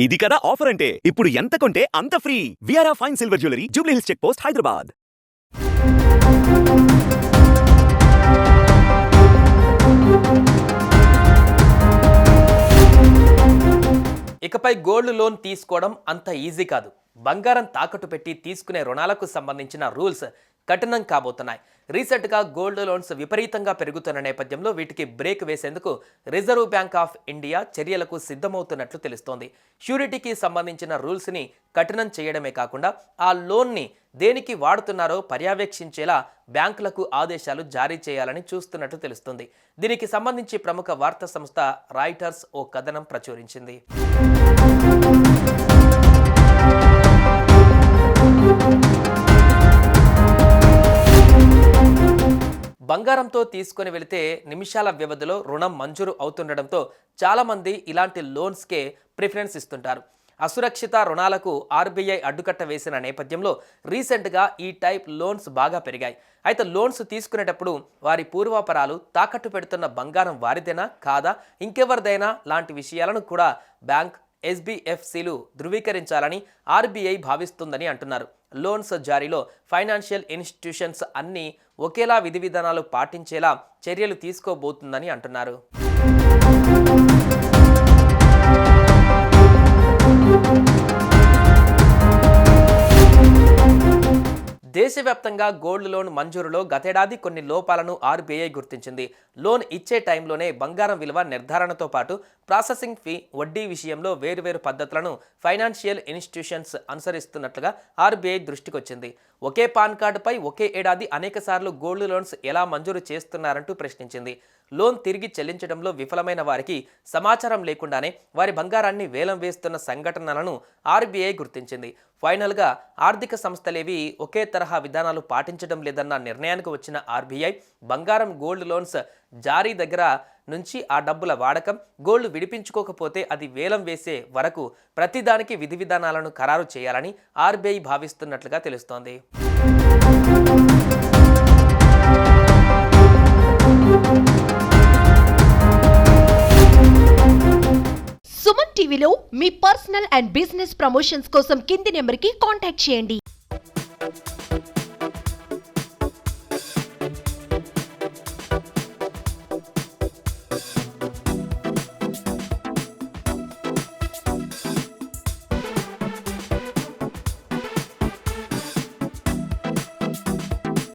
ఇది కదా ఆఫర్ అంటే ఇప్పుడు ఎంత కొంటే అంత free. VRA fine silver jewellery, Jubilee Hills check post, Hyderabad. ఇకపై గోల్డ్ లోన్ తీసుకోవడం అంత ఈజీ కాదు. బంగారం తాకట్టు పెట్టి తీసుకునే రుణాలకు సంబంధించిన రూల్స్ కఠినం కాబోతున్నాయి. రీసెంట్గా గోల్డ్ లోన్స్ విపరీతంగా పెరుగుతున్న నేపథ్యంలో వీటికి బ్రేక్ వేసేందుకు రిజర్వ్ బ్యాంక్ ఆఫ్ ఇండియా చర్యలకు సిద్ధమవుతున్నట్లు తెలుస్తోంది. ష్యూరిటీకి సంబంధించిన రూల్స్ని కఠినం చేయడమే కాకుండా ఆ లోన్ని దేనికి వాడుతున్నారో పర్యవేక్షించేలా బ్యాంకులకు ఆదేశాలు జారీ చేయాలని చూస్తున్నట్లు తెలుస్తుంది. దీనికి సంబంధించి ప్రముఖ వార్తా సంస్థ రాయిటర్స్ ఓ కథనం ప్రచురించింది. బంగారంతో తీసుకొని వెళితే నిమిషాల వ్యవధిలో రుణం మంజూరు అవుతుండడంతో చాలామంది ఇలాంటి లోన్స్కే ప్రిఫరెన్స్ ఇస్తుంటారు. అసురక్షిత రుణాలకు ఆర్బీఐ అడ్డుకట్ట వేసిన నేపథ్యంలో రీసెంట్గా ఈ టైప్ లోన్స్ బాగా పెరిగాయి. అయితే లోన్స్ తీసుకునేటప్పుడు వారి పూర్వాపరాలు, తాకట్టు పెడుతున్న బంగారం వారిదేనా కాదా, ఇంకెవరిదైనా లాంటి విషయాలను కూడా బ్యాంక్, ఎస్బీఎఫ్సీలు ధృవీకరించాలని ఆర్బీఐ భావిస్తుందని అంటున్నారు. లోన్స్ జారీలో ఫైనాన్షియల్ ఇన్స్టిట్యూషన్స్ అన్నీ ఒకేలా విధి విధానాలు పాటించేలా చర్యలు తీసుకోబోతుందని అంటున్నారు. దేశవ్యాప్తంగా గోల్డ్ లోన్ మంజూరులో గతేడాది కొన్ని లోపాలను ఆర్బీఐ గుర్తించింది. లోన్ ఇచ్చే టైంలోనే బంగారం విలువ నిర్ధారణతో పాటు ప్రాసెసింగ్ ఫీ, వడ్డీ విషయంలో వేరువేరు పద్ధతులను ఫైనాన్షియల్ ఇన్స్టిట్యూషన్స్ అనుసరిస్తున్నట్లుగా ఆర్బీఐ దృష్టికొచ్చింది. ఒకే పాన్ కార్డుపై ఒకే ఏడాది అనేకసార్లు గోల్డ్ లోన్స్ ఎలా మంజూరు చేస్తున్నారంటూ ప్రశ్నించింది. లోన్ తిరిగి చెల్లించడంలో విఫలమైన వారికి సమాచారం లేకుండానే వారి బంగారాన్ని వేలం వేస్తున్న సంఘటనలను ఆర్బీఐ గుర్తించింది. ఫైనల్గా ఆర్థిక సంస్థలేవి ఒకే తరహా విధానాలు పాటించడం లేదన్న నిర్ణయానికి వచ్చిన ఆర్బీఐ బంగారం, గోల్డ్ లోన్స్ జారీ దగ్గర నుంచి ఆ డబ్బుల వాడకం, గోల్డ్ విడిపించుకోకపోతే అది వేలం వేసే వరకు ప్రతిదానికి విధి విధానాలను ఖరారు చేయాలని ఆర్బీఐ భావిస్తున్నట్లుగా తెలుస్తోంది. సుమన్ టీవీలో మీ పర్సనల్ అండ్ బిజినెస్ ప్రమోషన్స్ కోసం కింది నెంబర్కి కాంటాక్ట్ చేయండి.